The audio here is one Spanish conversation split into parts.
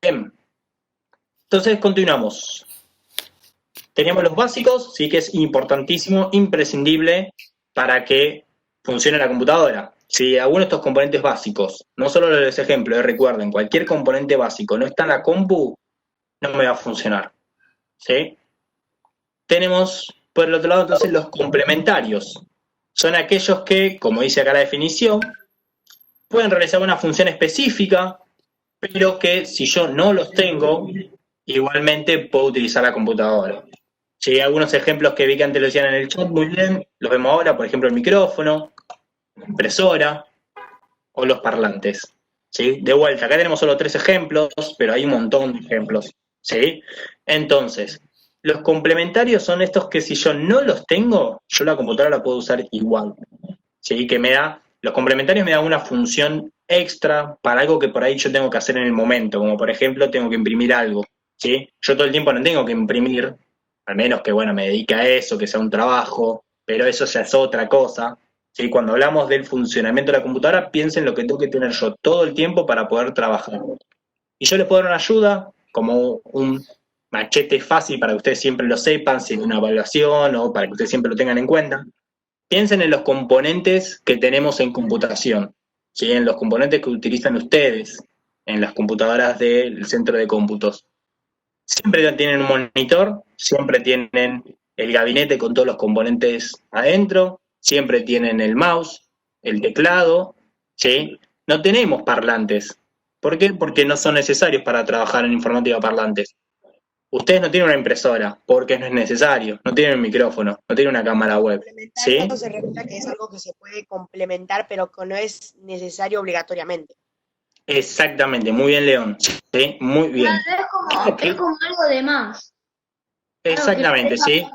Bien. Entonces continuamos. Teníamos los básicos, sí que es importantísimo, imprescindible para que funcione la computadora. Si alguno de estos componentes básicos, no solo los ejemplos, recuerden, cualquier componente básico no está en la compu, no me va a funcionar. ¿Sí? Tenemos, por el otro lado, entonces los complementarios. Son aquellos que, como dice acá la definición, pueden realizar una función específica, pero que si yo no los tengo, igualmente puedo utilizar la computadora. Sí, algunos ejemplos que vi que antes lo decían en el chat, muy bien, los vemos ahora, por ejemplo, el micrófono, la impresora o los parlantes. ¿Sí? De vuelta, acá tenemos solo 3 ejemplos, pero hay un montón de ejemplos. ¿Sí? Entonces, los complementarios son estos que si yo no los tengo, yo la computadora la puedo usar igual. ¿Sí? Que me da, los complementarios me dan una función extra para algo que por ahí yo tengo que hacer en el momento, como por ejemplo tengo que imprimir algo. ¿Sí? Yo todo el tiempo no tengo que imprimir, al menos que bueno, me dedique a eso, que sea un trabajo, pero eso ya es otra cosa. ¿Sí? Cuando hablamos del funcionamiento de la computadora, piensen lo que tengo que tener yo todo el tiempo para poder trabajar. Y yo les puedo dar una ayuda, como un machete fácil para que ustedes siempre lo sepan, sin una evaluación o para que ustedes siempre lo tengan en cuenta. Piensen en los componentes que tenemos en computación, ¿sí? En los componentes que utilizan ustedes en las computadoras del centro de cómputos. Siempre tienen un monitor, siempre tienen el gabinete con todos los componentes adentro, siempre tienen el mouse, el teclado, ¿sí? No tenemos parlantes. ¿Por qué? Porque no son necesarios para trabajar en informática parlantes. Ustedes no tienen una impresora, porque no es necesario. No tienen un micrófono, no tienen una cámara web, ¿sí? Complementario se refiere a que es algo que se puede complementar, pero que no es necesario obligatoriamente. Exactamente, muy bien, León. ¿Sí? Muy bien. Es como algo de más. Algo que le Exactamente, agrega ¿sí?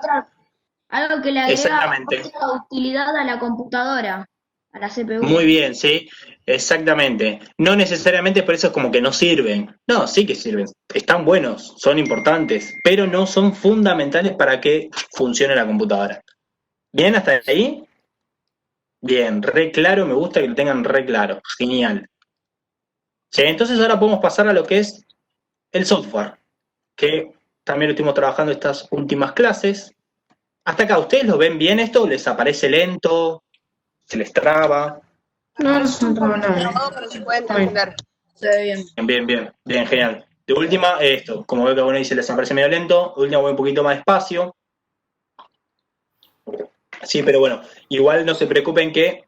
algo que le agrega Exactamente. otra utilidad a la computadora, a la Muy CPU. bien, sí, exactamente. No necesariamente por eso es como que no sirven. No, sí que sirven. Están buenos, son importantes, pero no son fundamentales para que funcione la computadora. ¿Bien hasta ahí? Bien, re claro, me gusta que lo tengan re claro. Genial. Sí, entonces ahora podemos pasar a lo que es el software, que también lo estuvimos trabajando estas últimas clases. Hasta acá, ¿ustedes lo ven bien esto? ¿Les aparece lento? ¿Se les traba? No, no se Un entraba poquito nada. trabado, pero se puede entender. Se ve bien. Bien, bien, bien, genial. De última, esto, como veo que uno dice, les aparece medio lento, de última voy un poquito más despacio. Sí, pero bueno, igual no se preocupen que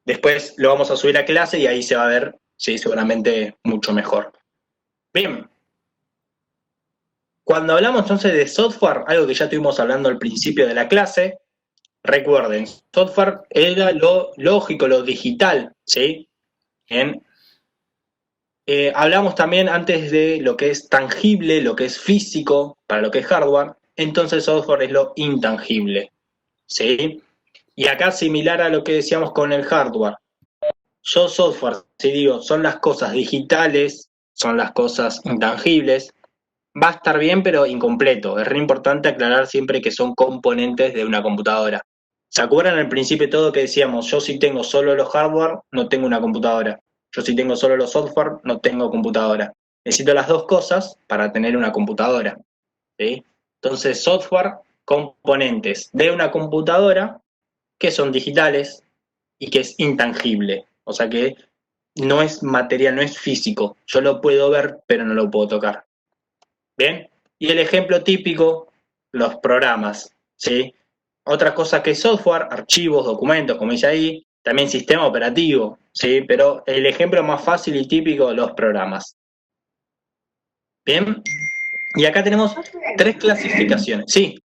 después lo vamos a subir a clase y ahí se va a ver, sí, seguramente mucho mejor. Bien. Cuando hablamos entonces de software, algo que ya estuvimos hablando al principio de la clase, recuerden, software era lo lógico, lo digital, ¿sí? Bien. Hablamos también antes de lo que es tangible, lo que es físico, para lo que es hardware, entonces software es lo intangible, ¿sí? Y acá similar a lo que decíamos con el hardware. Yo software, si digo, son las cosas digitales, son las cosas intangibles, va a estar bien pero incompleto. Es re importante aclarar siempre que son componentes de una computadora. ¿Se acuerdan al principio de todo que decíamos, yo si tengo solo los hardware, no tengo una computadora? Yo si tengo solo los software, no tengo computadora. Necesito las dos cosas para tener una computadora, ¿sí? Entonces, software, componentes de una computadora que son digitales y que es intangible. O sea que no es material, no es físico. Yo lo puedo ver, pero no lo puedo tocar. ¿Bien? Y el ejemplo típico, los programas, ¿sí? Otra cosa que es software, archivos, documentos, como dice ahí, también sistema operativo, ¿sí? Pero el ejemplo más fácil y típico, los programas. ¿Bien? Y acá tenemos 3 clasificaciones, ¿sí?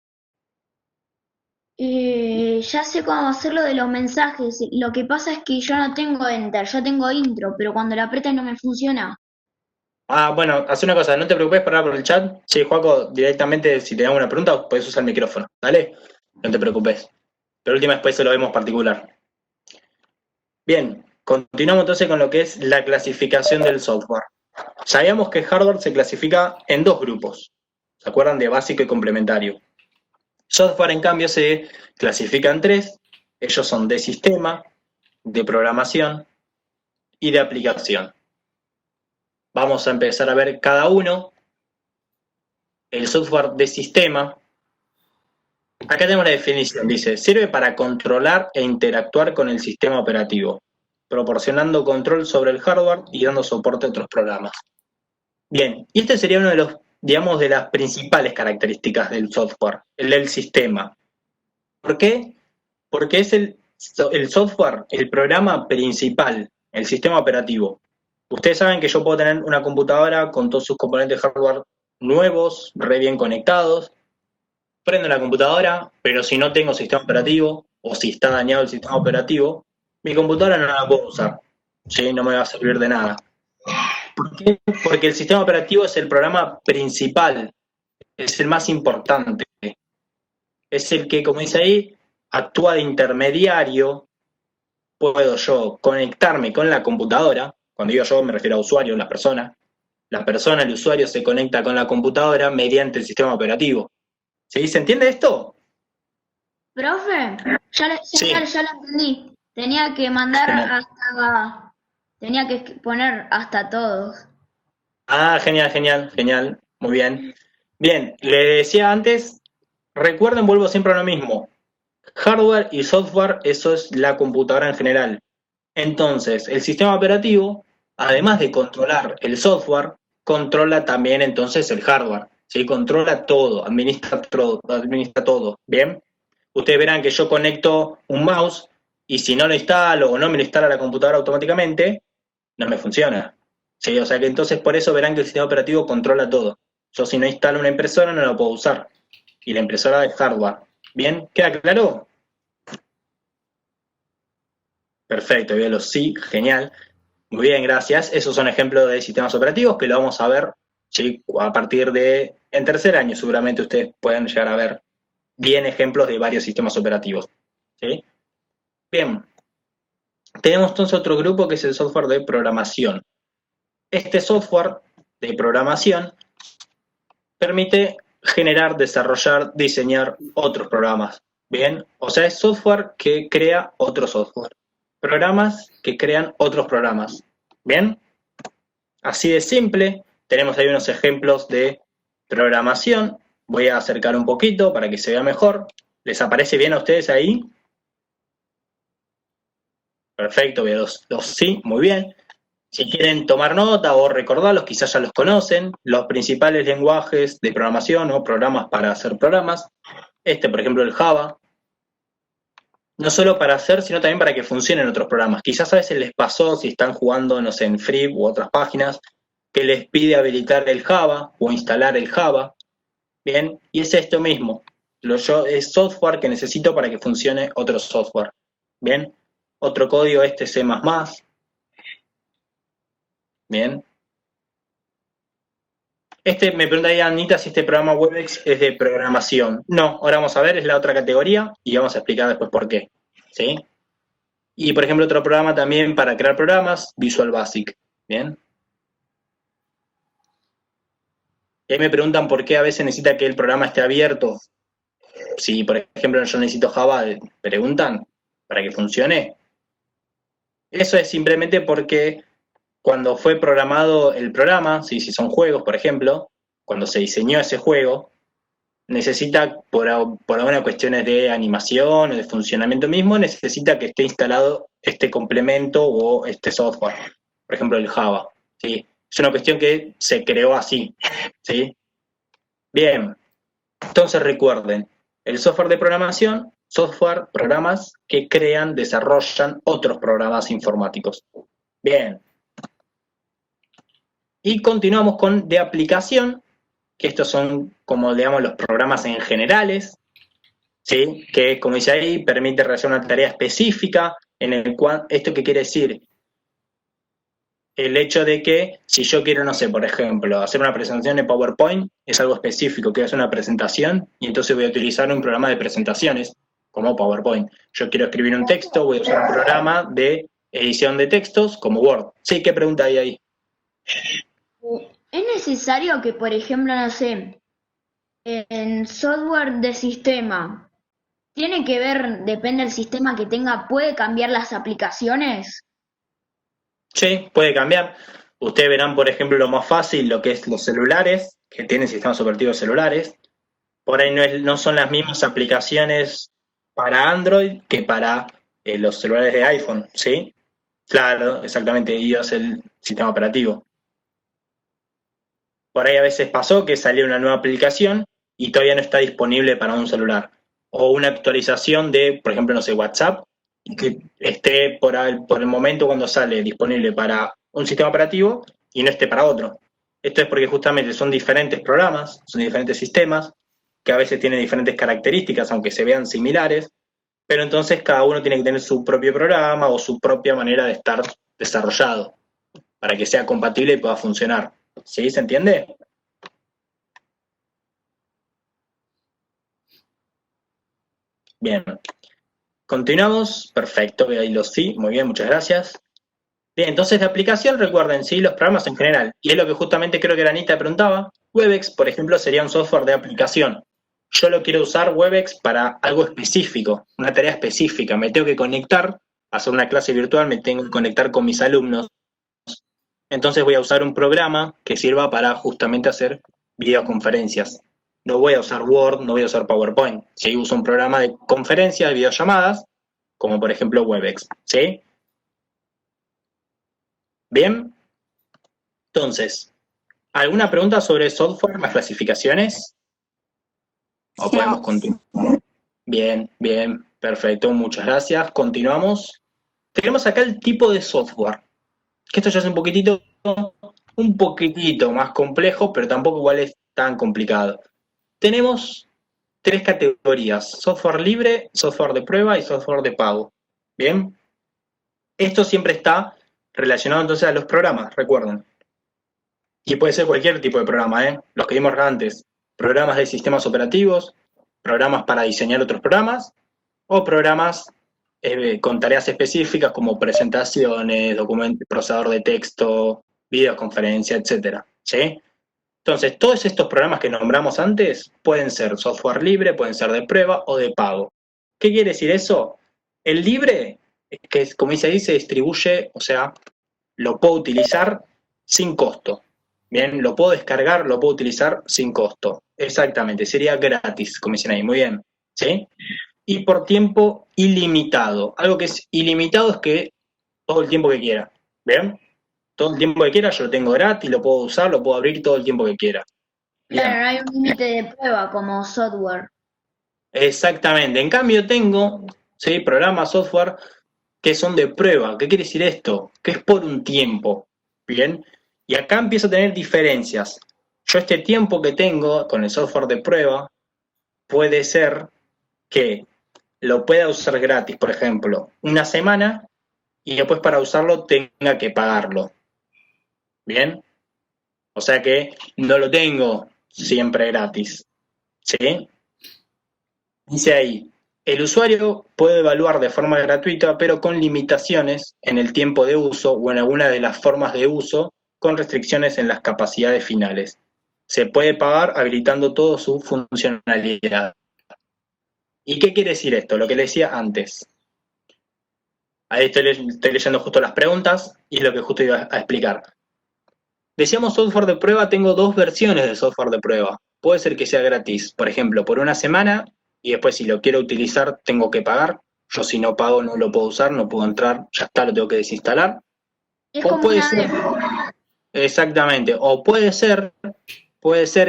Ya sé cómo hacer lo de los mensajes. Lo que pasa es que yo no tengo enter, yo tengo intro, pero cuando lo aprieto no me funciona. Ah, bueno, haz una cosa, no te preocupes por hablar por el chat. Sí, Joaco, directamente si te dan una pregunta, puedes usar el micrófono, ¿vale? No te preocupes. Pero última después se lo vemos particular. Bien, continuamos entonces con lo que es la clasificación del software. Sabíamos que hardware se clasifica en 2 grupos. ¿Se acuerdan de básico y complementario? Software, en cambio, se clasifica en 3. Ellos son de sistema, de programación y de aplicación. Vamos a empezar a ver cada uno. El software de sistema. Acá tenemos la definición, dice, sirve para controlar e interactuar con el sistema operativo, proporcionando control sobre el hardware y dando soporte a otros programas. Bien, y este sería uno de los, digamos, de las principales características del software, el del sistema. ¿Por qué? Porque es el software, el programa principal, el sistema operativo. Ustedes saben que yo puedo tener una computadora con todos sus componentes de hardware nuevos, re bien conectados, prendo la computadora, pero si no tengo sistema operativo o si está dañado el sistema operativo, mi computadora no la puedo usar. ¿Sí? No me va a servir de nada. ¿Por qué? Porque el sistema operativo es el programa principal, es el más importante. Es el que, como dice ahí, actúa de intermediario. Puedo yo conectarme con la computadora. Cuando digo yo me refiero a usuario, la persona. La persona, el usuario, se conecta con la computadora mediante el sistema operativo. ¿Sí? ¿Se entiende esto? Profe, Sí. ya lo entendí. Tenía que mandar hasta, tenía que poner hasta todos. Ah, genial, genial, genial. Muy bien. Bien, le decía antes, recuerden, vuelvo siempre a lo mismo. Hardware y software, eso es la computadora en general. Entonces, el sistema operativo, además de controlar el software, controla también entonces el hardware. ¿Sí? Controla todo, administra todo. ¿Bien? Ustedes verán que yo conecto un mouse y si no lo instalo o no me lo instala la computadora automáticamente, no me funciona. ¿Sí? O sea que entonces por eso verán que el sistema operativo controla todo. Yo si no instalo una impresora no la puedo usar. Y la impresora es hardware. ¿Bien? ¿Queda claro? Perfecto, Violo, sí, genial. Muy bien, gracias. Esos son ejemplos de sistemas operativos que lo vamos a ver, ¿sí? A partir de, en tercer año seguramente ustedes pueden llegar a ver bien ejemplos de varios sistemas operativos. ¿Sí? Bien, tenemos entonces otro grupo que es el software de programación. Este software de programación permite generar, desarrollar, diseñar otros programas. Bien, o sea, es software que crea otro software. Programas que crean otros programas. Bien, así de simple. Tenemos ahí unos ejemplos de programación. Voy a acercar un poquito para que se vea mejor. ¿Les aparece bien a ustedes ahí? Perfecto, veo los sí, muy bien. Si quieren tomar nota o recordarlos, quizás ya los conocen, los principales lenguajes de programación o programas para hacer programas. Este, por ejemplo, el Java. No solo para hacer, sino también para que funcionen otros programas. Quizás a veces les pasó, si están jugando, no sé, en Free u otras páginas, que les pide habilitar el Java o instalar el Java. Bien, y es esto mismo. Es software que necesito para que funcione otro software. Bien, otro código, este C++. Bien. Este me pregunta ahí Anita si este programa Webex es de programación. No, ahora vamos a ver, es la otra categoría y vamos a explicar después por qué. ¿Sí? Y por ejemplo, otro programa también para crear programas, Visual Basic. Bien. Y ahí me preguntan por qué a veces necesita que el programa esté abierto. Si, por ejemplo, yo necesito Java, preguntan para que funcione. Eso es simplemente porque cuando fue programado el programa, si son juegos, por ejemplo, cuando se diseñó ese juego, necesita, por algunas cuestiones de animación o de funcionamiento mismo, necesita que esté instalado este complemento o este software. Por ejemplo, el Java. ¿Sí? Es una cuestión que se creó así. ¿Sí? Bien. Entonces recuerden, el software de programación, software, programas que crean, desarrollan otros programas informáticos. Bien. Y continuamos con de aplicación, que estos son, como digamos, los programas en generales, ¿sí? Que, como dice ahí, permite realizar una tarea específica, en el cual, ¿esto qué quiere decir? El hecho de que, si yo quiero, no sé, por ejemplo, hacer una presentación de PowerPoint, es algo específico, quiero hacer una presentación, y entonces voy a utilizar un programa de presentaciones, como PowerPoint. Yo quiero escribir un texto, voy a usar un programa de edición de textos, como Word. ¿Sí? ¿Qué pregunta hay ahí? ¿Es necesario que, por ejemplo, no sé, en software de sistema, tiene que ver, depende del sistema que tenga, puede cambiar las aplicaciones? Sí, puede cambiar. Ustedes verán, por ejemplo, lo más fácil, lo que es los celulares, que tienen sistemas operativos celulares. Por ahí no son las mismas aplicaciones para Android que para los celulares de iPhone, ¿sí? Claro, exactamente, iOS es el sistema operativo. Por ahí a veces pasó que salió una nueva aplicación y todavía no está disponible para un celular. O una actualización de, por ejemplo, no sé, WhatsApp, que esté por el momento cuando sale disponible para un sistema operativo y no esté para otro. Esto es porque justamente son diferentes programas, son diferentes sistemas, que a veces tienen diferentes características, aunque se vean similares, pero entonces cada uno tiene que tener su propio programa o su propia manera de estar desarrollado para que sea compatible y pueda funcionar. ¿Sí? ¿Se entiende? Bien. Continuamos. Perfecto. Ahí lo sí. Muy bien, muchas gracias. Bien, entonces de aplicación, recuerden, sí, los programas en general. Y es lo que justamente creo que Anita preguntaba. Webex, por ejemplo, sería un software de aplicación. Yo lo quiero usar Webex para algo específico, una tarea específica. Me tengo que conectar, hacer una clase virtual, me tengo que conectar con mis alumnos. Entonces voy a usar un programa que sirva para justamente hacer videoconferencias. No voy a usar Word, no voy a usar PowerPoint. Si uso un programa de conferencia, de videollamadas, como por ejemplo Webex. ¿Sí? Bien. Entonces, ¿alguna pregunta sobre software, las clasificaciones? ¿O podemos continuar? Bien, bien, perfecto, muchas gracias. Continuamos. Tenemos acá el tipo de software, que esto ya es un poquitito más complejo, pero tampoco igual es tan complicado. Tenemos tres categorías: software libre, software de prueba y software de pago. Bien, esto siempre está relacionado entonces a los programas, recuerden. Y puede ser cualquier tipo de programa, los que vimos antes: programas de sistemas operativos, programas para diseñar otros programas, o programas con tareas específicas como presentaciones, procesador de texto, videoconferencia, etcétera. ¿Sí? Entonces, todos estos programas que nombramos antes pueden ser software libre, pueden ser de prueba o de pago. ¿Qué quiere decir eso? El libre, que es, como dice ahí, se distribuye, o sea, lo puedo utilizar sin costo. Bien, lo puedo descargar, lo puedo utilizar sin costo. Exactamente, sería gratis, como dicen ahí, muy bien. ¿Sí? Y por tiempo ilimitado. Algo que es ilimitado es que todo el tiempo que quiera. ¿Bien? Todo el tiempo que quiera, yo lo tengo gratis, lo puedo usar, lo puedo abrir todo el tiempo que quiera. Bien. Claro, no hay un límite de prueba como software. Exactamente. En cambio tengo, ¿sí?, programas, software que son de prueba. ¿Qué quiere decir esto? Que es por un tiempo. Bien. Y acá empiezo a tener diferencias. Yo este tiempo que tengo con el software de prueba puede ser que lo pueda usar gratis, por ejemplo, una semana, y después para usarlo tenga que pagarlo. ¿Bien? O sea que no lo tengo siempre gratis. ¿Sí? Dice ahí, el usuario puede evaluar de forma gratuita, pero con limitaciones en el tiempo de uso o en alguna de las formas de uso, con restricciones en las capacidades finales. Se puede pagar habilitando toda su funcionalidad. ¿Y qué quiere decir esto? Lo que le decía antes. Ahí estoy leyendo justo las preguntas y es lo que justo iba a explicar. Decíamos software de prueba, tengo dos versiones de software de prueba. Puede ser que sea gratis, por ejemplo, por una semana, y después si lo quiero utilizar tengo que pagar. Yo si no pago no lo puedo usar, no puedo entrar, ya está, lo tengo que desinstalar. Es O como puede una ser, demo. exactamente, o puede ser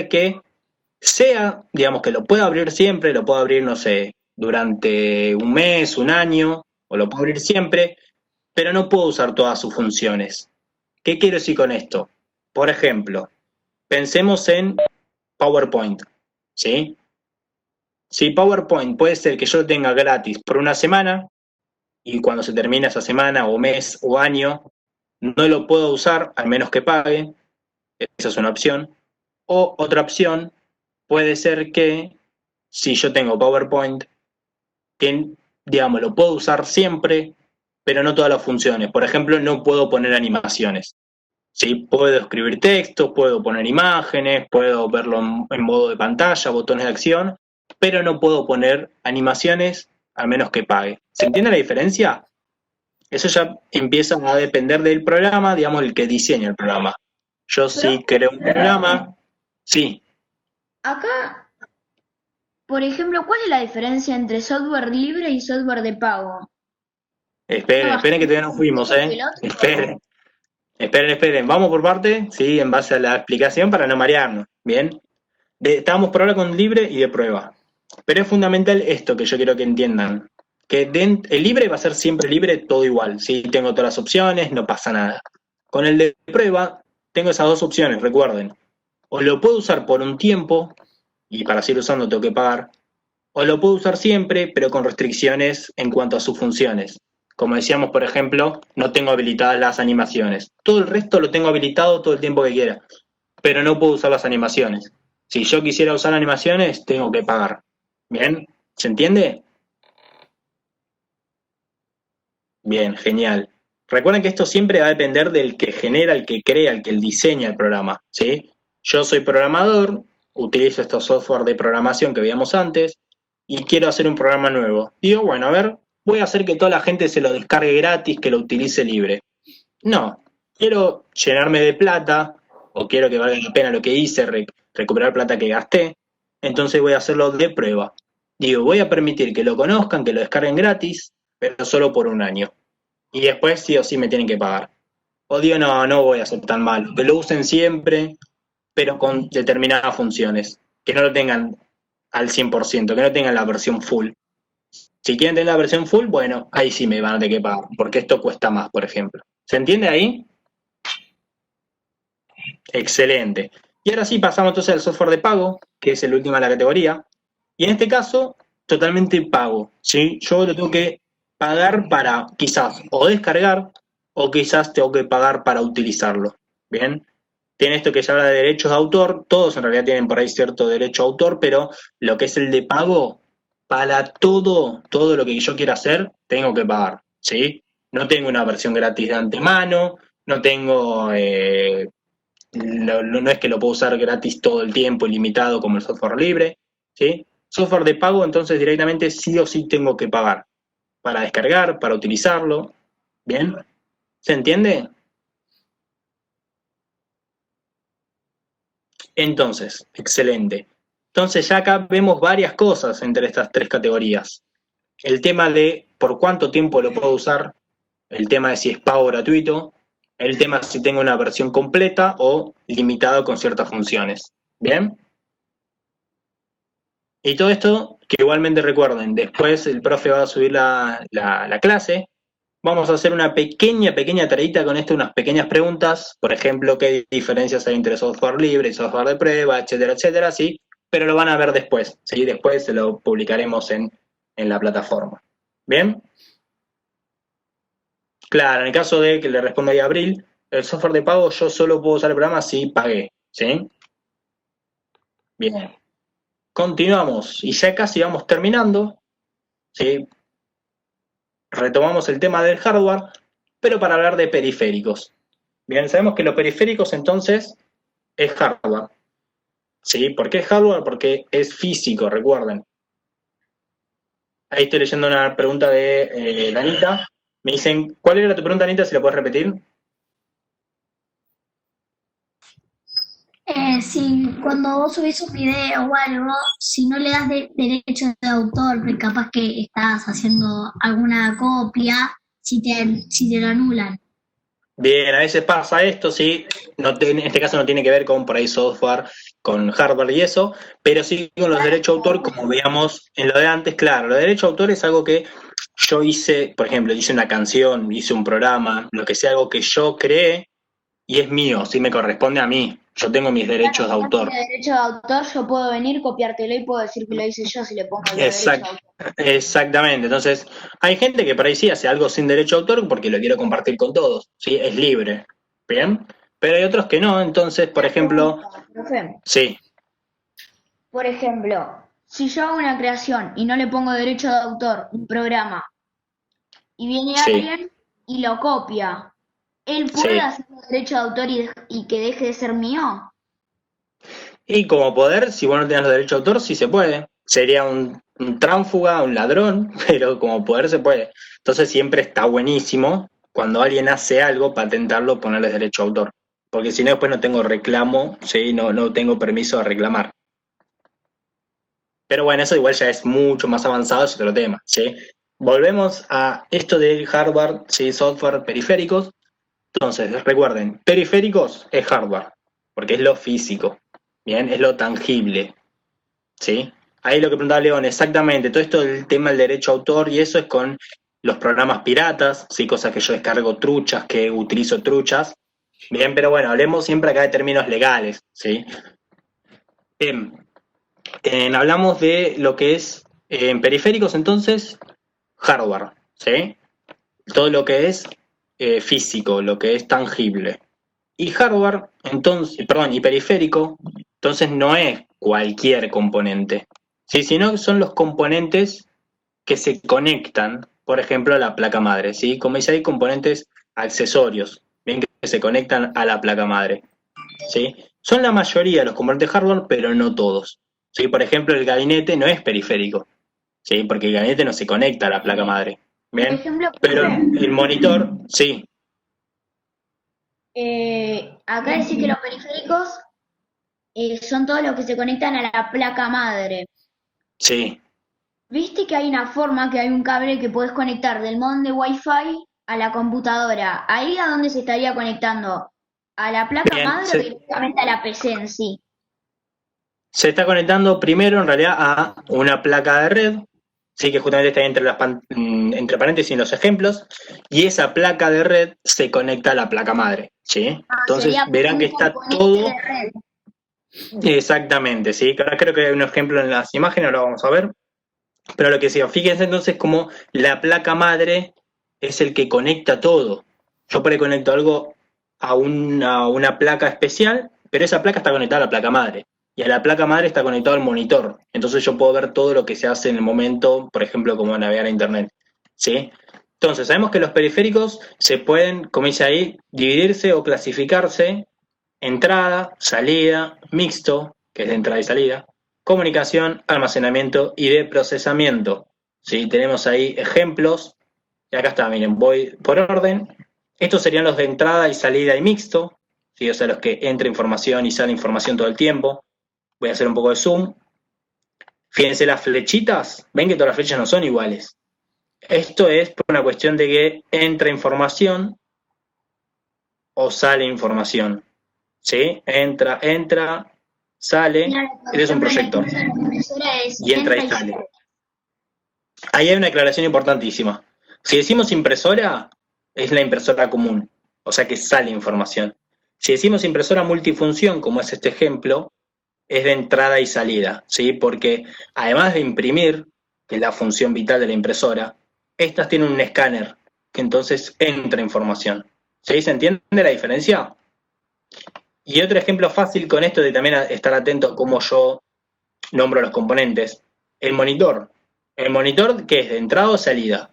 que sea, digamos, que lo pueda abrir siempre, lo puedo abrir, no sé, durante un mes, un año, o lo puedo abrir siempre, pero no puedo usar todas sus funciones. ¿Qué quiero decir con esto? Por ejemplo, pensemos en PowerPoint, ¿sí? Si PowerPoint puede ser que yo lo tenga gratis por una semana y cuando se termina esa semana o mes o año no lo puedo usar al menos que pague, esa es una opción. O otra opción puede ser que si yo tengo PowerPoint, que digamos lo puedo usar siempre, pero no todas las funciones. Por ejemplo, no puedo poner animaciones. ¿Sí? Puedo escribir textos, puedo poner imágenes, puedo verlo en modo de pantalla, botones de acción, pero no puedo poner animaciones a menos que pague. ¿Se entiende la diferencia? Eso ya empieza a depender del programa, digamos, el que diseña el programa. Yo sí creo un programa, sí. Acá, por ejemplo, ¿cuál es la diferencia entre software libre y software de pago? Esperen que todavía no fuimos, ¿El otro? Esperen. Vamos por parte, sí, en base a la explicación para no marearnos. Bien. Estábamos por ahora con libre y de prueba. Pero es fundamental esto que yo quiero que entiendan. Que el libre va a ser siempre libre, todo igual. Si tengo todas las opciones, no pasa nada. Con el de prueba, tengo esas dos opciones, recuerden. O lo puedo usar por un tiempo, y para seguir usando tengo que pagar, o lo puedo usar siempre, pero con restricciones en cuanto a sus funciones. Como decíamos, por ejemplo, no tengo habilitadas las animaciones. Todo el resto lo tengo habilitado todo el tiempo que quiera, pero no puedo usar las animaciones. Si yo quisiera usar animaciones, tengo que pagar. ¿Bien? ¿Se entiende? Bien, genial. Recuerden que esto siempre va a depender del que genera, el que crea, el que diseña el programa, ¿sí? Yo soy programador, utilizo estos software de programación que veíamos antes y quiero hacer un programa nuevo. Digo, bueno, a ver, voy a hacer que toda la gente se lo descargue gratis, que lo utilice libre. No, quiero llenarme de plata o quiero que valga la pena lo que hice, recuperar plata que gasté, entonces voy a hacerlo de prueba. Digo, voy a permitir que lo conozcan, que lo descarguen gratis, pero solo por un año. Y después sí o sí me tienen que pagar. O digo, no voy a ser tan malo. Que lo usen siempre, pero con determinadas funciones. Que no lo tengan al 100%, que no tengan la versión full. Si quieren tener la versión full, bueno, ahí sí me van a tener que pagar, porque esto cuesta más, por ejemplo. ¿Se entiende ahí? Excelente. Y ahora sí pasamos entonces al software de pago, que es el último de la categoría. Y en este caso, totalmente pago, ¿sí? Yo lo tengo que pagar para quizás o descargar o quizás tengo que pagar para utilizarlo. ¿Bien? Tiene esto que se habla de derechos de autor, todos en realidad tienen por ahí cierto derecho de autor, pero lo que es el de pago, para todo lo que yo quiera hacer, tengo que pagar, ¿sí? No tengo una versión gratis de antemano, no tengo, no es que lo puedo usar gratis todo el tiempo, ilimitado como el software libre, ¿sí? Software de pago, entonces directamente sí o sí tengo que pagar para descargar, para utilizarlo, ¿bien? ¿Se entiende? Entonces, excelente. Entonces ya acá vemos varias cosas entre estas tres categorías. El tema de por cuánto tiempo lo puedo usar, el tema de si es pago gratuito, el tema de si tengo una versión completa o limitado con ciertas funciones. ¿Bien? Y todo esto, que igualmente recuerden, después el profe va a subir la clase, vamos a hacer una pequeña tareita con esto, unas pequeñas preguntas, por ejemplo, qué diferencias hay entre software libre y software de prueba, etcétera, sí, pero lo van a ver después, ¿sí? Después se lo publicaremos en la plataforma. ¿Bien? Claro, en el caso de que le responda ahí a Abril, el software de pago yo solo puedo usar el programa si pagué, ¿sí? Bien. Continuamos, y ya casi vamos terminando, ¿sí? Retomamos el tema del hardware, pero para hablar de periféricos. Bien, sabemos que los periféricos entonces es hardware. ¿Sí? ¿Por qué es hardware? Porque es físico, recuerden. Ahí estoy leyendo una pregunta de Danita. Me dicen, ¿cuál era tu pregunta, Anita? Si la puedes repetir. Si cuando vos subís un video o algo, si no le das derecho de autor, que capaz que estás haciendo alguna copia, si te lo anulan. Bien, a veces pasa esto, sí. En este caso no tiene que ver con por ahí software, con hardware y eso, pero sí con los derechos de autor, como veíamos en lo de antes, claro, los derechos de autor es algo que yo hice, por ejemplo, hice una canción, hice un programa, lo que sea, algo que yo creé y es mío, sí me corresponde a mí. Yo tengo mis derechos de autor. Si tiene derecho de autor, yo puedo venir, copiártelo y puedo decir que lo hice yo si le pongo el derecho de autor. Exactamente, entonces hay gente que por ahí sí hace algo sin derecho de autor porque lo quiero compartir con todos, ¿sí? Es libre, ¿bien? Pero hay otros que no, entonces, por ejemplo, Profe, sí, por ejemplo, si yo hago una creación y no le pongo derecho de autor, un programa, y viene sí, alguien y lo copia, ¿él puede sí. hacer derecho de autor y que deje de ser mío? Y como poder, si vos no tenés los derechos de autor, sí se puede. sería un tránsfuga, un ladrón, pero como poder se puede. Entonces siempre está buenísimo cuando alguien hace algo, patentarlo, ponerles derecho a autor. Porque si no, después no tengo reclamo, ¿sí? No tengo permiso de reclamar. Pero bueno, eso igual ya es mucho más avanzado, es otro tema, ¿sí? Volvemos a esto del hardware, ¿sí? Software, periféricos. Entonces, recuerden, periféricos es hardware, porque es lo físico, ¿bien? Es lo tangible, ¿sí? Ahí lo que preguntaba León, exactamente, todo esto del tema del derecho a autor y eso es con los programas piratas, ¿sí? Cosas que yo descargo truchas, que utilizo truchas. Bien, pero bueno, hablemos siempre acá de términos legales, ¿sí? Bien, hablamos de lo que es en periféricos, entonces, hardware, ¿sí? Todo lo que es físico, lo que es tangible. Y hardware, entonces, perdón, y periférico, entonces no es cualquier componente, ¿sí? Sino que son los componentes que se conectan, por ejemplo, a la placa madre, ¿sí? Como dice, hay componentes accesorios, bien, que se conectan a la placa madre, ¿sí? Son la mayoría de los componentes hardware, pero no todos, ¿sí? Por ejemplo, el gabinete no es periférico, ¿sí? Porque el gabinete no se conecta a la placa madre, Por ¿bien? ejemplo, Pero el monitor, sí, acá decís que los periféricos son todos los que se conectan a la placa madre. sí. Viste que hay una forma, que hay un cable que puedes conectar del modem de Wi-Fi a la computadora. ¿Ahí a dónde se estaría conectando? ¿A la placa Bien, madre o directamente a la PC en sí? se está conectando primero en realidad a una placa de red, sí, que justamente está entre paréntesis en los ejemplos, y esa placa de red se conecta a la placa madre, ¿sí? Entonces Sería verán un que está componente todo de red. exactamente, ¿sí? Ahora creo que hay un ejemplo en las imágenes, ahora lo vamos a ver, pero lo que decía, fíjense entonces cómo la placa madre es el que conecta todo. Yo por ahí conecto algo a una placa especial, pero esa placa está conectada a la placa madre. Y a la placa madre está conectado el monitor. Entonces yo puedo ver todo lo que se hace en el momento, por ejemplo, como navegar a internet, ¿sí? Entonces, sabemos que los periféricos se pueden, como dice ahí, dividirse o clasificarse: entrada, salida, mixto, que es de entrada y salida, comunicación, almacenamiento y de procesamiento. ¿Sí? Tenemos ahí ejemplos. Y acá está, miren, voy por orden. Estos serían los de entrada y salida y mixto, ¿sí? O sea, los que entra información y sale información todo el tiempo. Voy a hacer un poco de zoom. Fíjense las flechitas, ven que todas las flechas no son iguales. Esto es por una cuestión de que entra información o sale información, ¿sí? Entra, sale, este es un proyector, y entra y sale. Ahí hay una aclaración importantísima. Si decimos impresora, es la impresora común, o sea que sale información. Si decimos impresora multifunción, como es este ejemplo, es de entrada y salida, ¿sí? Porque además de imprimir, que es la función vital de la impresora, estas tienen un escáner, que entonces entra información. ¿Sí? ¿Se entiende la diferencia? Y otro ejemplo fácil con esto de también estar atento a cómo yo nombro los componentes. El monitor. ¿El monitor qué es? ¿De entrada o salida?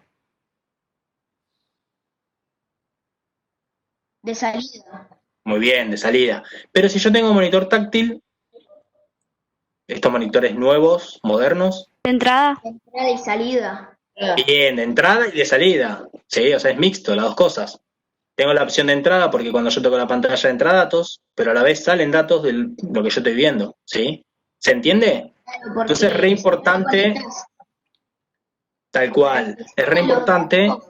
De salida. Muy bien, de salida. Pero si yo tengo un monitor táctil, estos monitores nuevos, modernos. De entrada. De entrada y salida. Bien, de entrada y de salida. Sí, o sea, es mixto, las dos cosas. Tengo la opción de entrada porque cuando yo toco la pantalla entra datos, pero a la vez salen datos de lo que yo estoy viendo, ¿sí? ¿Se entiende? Claro, Entonces es re importante, tal cual, es re importante. No.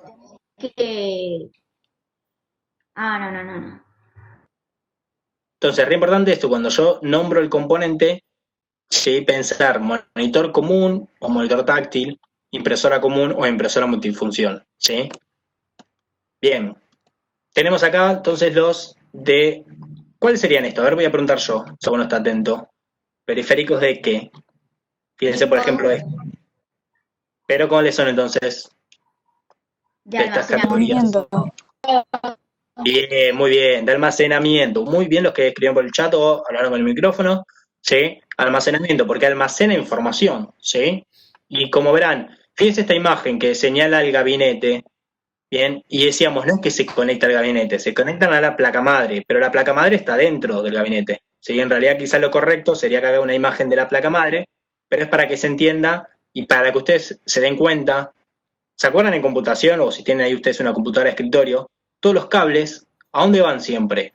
Entonces es re importante esto, cuando yo nombro el componente, sí, pensar monitor común o monitor táctil, impresora común o impresora multifunción, ¿sí? Bien. Tenemos acá entonces los de... ¿Cuáles serían estos? A ver, voy a preguntar yo, si uno está atento. ¿Periféricos de qué? Fíjense, por ejemplo, esto. ¿Pero cuáles son entonces? De estas categorías. Bien, muy bien. De almacenamiento. Muy bien los que escribieron por el chat o hablaron con el micrófono. ¿Sí? Almacenamiento, porque almacena información. ¿Sí? Y como verán, fíjense esta imagen que señala el gabinete. Bien, y decíamos, no es que se conecta al gabinete, se conectan a la placa madre, pero la placa madre está dentro del gabinete. ¿Sí? En realidad quizás lo correcto sería que haga una imagen de la placa madre, pero es para que se entienda y para que ustedes se den cuenta. ¿Se acuerdan en computación, o si tienen ahí ustedes una computadora de escritorio, todos los cables, ¿a dónde van siempre?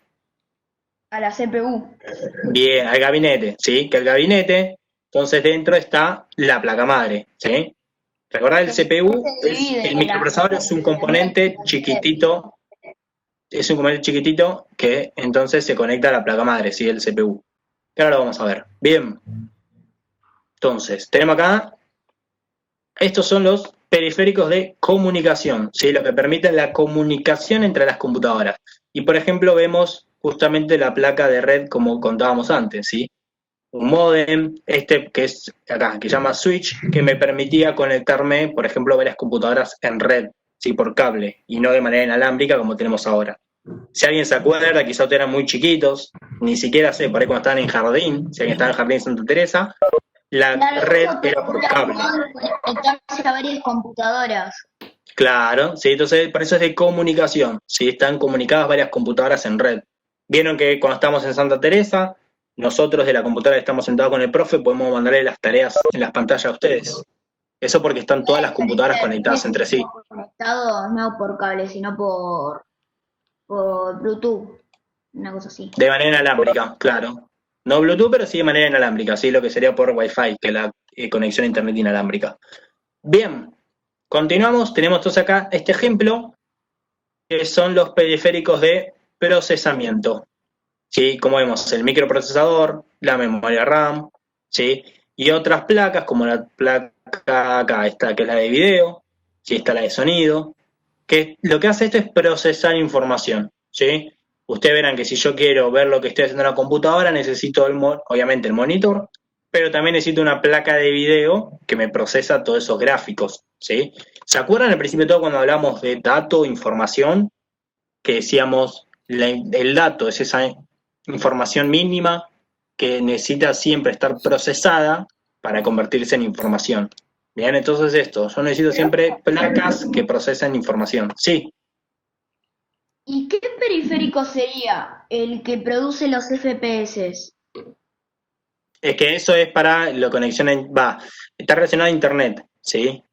A la CPU. Bien, al gabinete, ¿sí? Que el gabinete, entonces dentro está la placa madre, ¿sí? Recordad, el CPU, el microprocesador es un componente chiquitito, que entonces se conecta a la placa madre, ¿sí? El CPU. Que ahora lo vamos a ver. Bien. Entonces, tenemos acá, estos son los periféricos de comunicación, ¿sí? Lo que permiten la comunicación entre las computadoras. Y por ejemplo, vemos justamente la placa de red como contábamos antes, ¿sí? Un módem, que es acá, que se llama switch, que me permitía conectarme, por ejemplo, varias computadoras en red, ¿sí? Por cable, y no de manera inalámbrica como tenemos ahora. Si alguien se acuerda, quizá ustedes eran muy chiquitos, ni siquiera sé, por ahí cuando estaban en jardín, si alguien estaba en jardín de Santa Teresa, la red era por cable. Conectarse a varias computadoras. Claro, sí, entonces por eso es de comunicación, ¿sí? Están comunicadas varias computadoras en red. Vieron que cuando estamos en Santa Teresa, nosotros de la computadora que estamos sentados con el profe podemos mandarle las tareas en las pantallas a ustedes. Eso porque están todas las computadoras conectadas entre sí. Conectados no por cable, sino por Bluetooth, una cosa así. De manera inalámbrica, claro. No Bluetooth, pero sí de manera inalámbrica, sí, lo que sería por Wi-Fi, que es la conexión a internet inalámbrica. Bien, continuamos, tenemos entonces acá este ejemplo, que son los periféricos de procesamiento. ¿Sí? Como vemos, el microprocesador, la memoria RAM, ¿sí? Y otras placas, como la placa acá, esta que es la de video, ¿sí? Está la de sonido, que lo que hace esto es procesar información, ¿sí? Ustedes verán que si yo quiero ver lo que estoy haciendo en la computadora, necesito obviamente el monitor, pero también necesito una placa de video que me procesa todos esos gráficos, ¿sí? ¿Se acuerdan al principio de todo cuando hablamos de dato, información? Que decíamos, el dato es esa información mínima que necesita siempre estar procesada para convertirse en información. Bien, entonces yo necesito siempre placas que procesen información. Sí. ¿Y qué periférico sería el que produce los FPS? Es que eso es para la conexión, está relacionado a internet, ¿sí?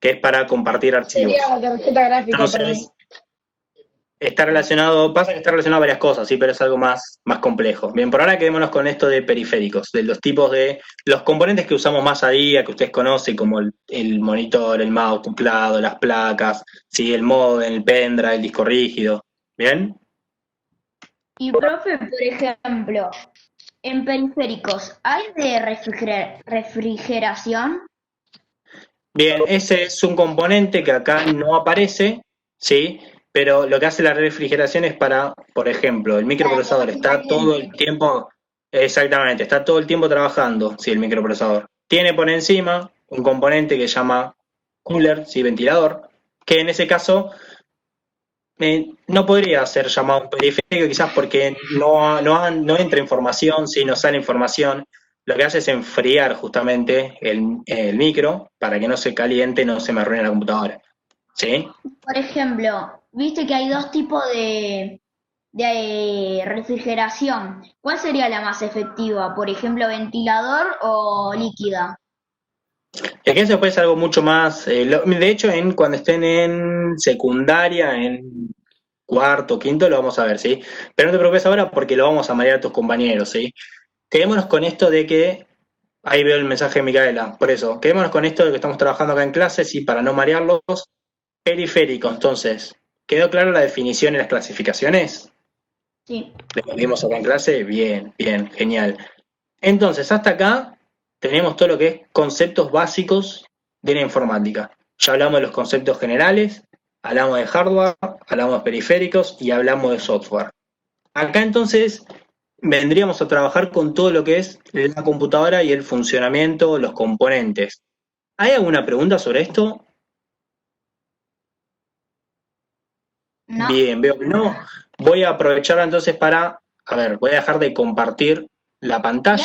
Que es para compartir archivos. Sería la tarjeta gráfica para mí. Entonces, está relacionado a varias cosas, sí, pero es algo más complejo. Bien, por ahora quedémonos con esto de periféricos, de los tipos de, los componentes que usamos más a día, que ustedes conocen, como el monitor, el mouse, teclado, las placas, sí, el modem, el pendrive, el disco rígido. ¿Bien? Y profe, por ejemplo, en periféricos, ¿hay de refrigeración? Bien, ese es un componente que acá no aparece, ¿sí? Pero lo que hace la refrigeración es para, por ejemplo, el microprocesador está todo el tiempo, exactamente, está todo el tiempo trabajando, ¿sí? El microprocesador. Tiene por encima un componente que se llama cooler, ¿sí? Ventilador, que en ese caso no podría ser llamado un periférico, quizás porque no entra información, ¿sí? No sale información. Lo que hace es enfriar justamente el micro para que no se caliente, no se me arruine la computadora. ¿Sí? Por ejemplo, viste que hay dos tipos de refrigeración. ¿Cuál sería la más efectiva? Por ejemplo, ¿ventilador o líquida? Es que eso puede ser algo mucho más. De hecho, cuando estén en secundaria, en cuarto, quinto, lo vamos a ver, ¿sí? Pero no te preocupes ahora porque lo vamos a marear a tus compañeros, ¿sí? Quedémonos con esto de que. Ahí veo el mensaje de Micaela, por eso. Quedémonos con esto de que estamos trabajando acá en clases y para no marearlos. Periférico, entonces. ¿Quedó claro la definición y las clasificaciones? Sí. ¿Lo vimos acá en clase? Bien, bien, genial. Entonces, hasta acá tenemos todo lo que es conceptos básicos de la informática. Ya hablamos de los conceptos generales, hablamos de hardware, hablamos de periféricos y hablamos de software. Acá entonces vendríamos a trabajar con todo lo que es la computadora y el funcionamiento, los componentes. ¿Hay alguna pregunta sobre esto? ¿No? Bien, veo que no. Voy a aprovechar entonces voy a dejar de compartir la pantalla.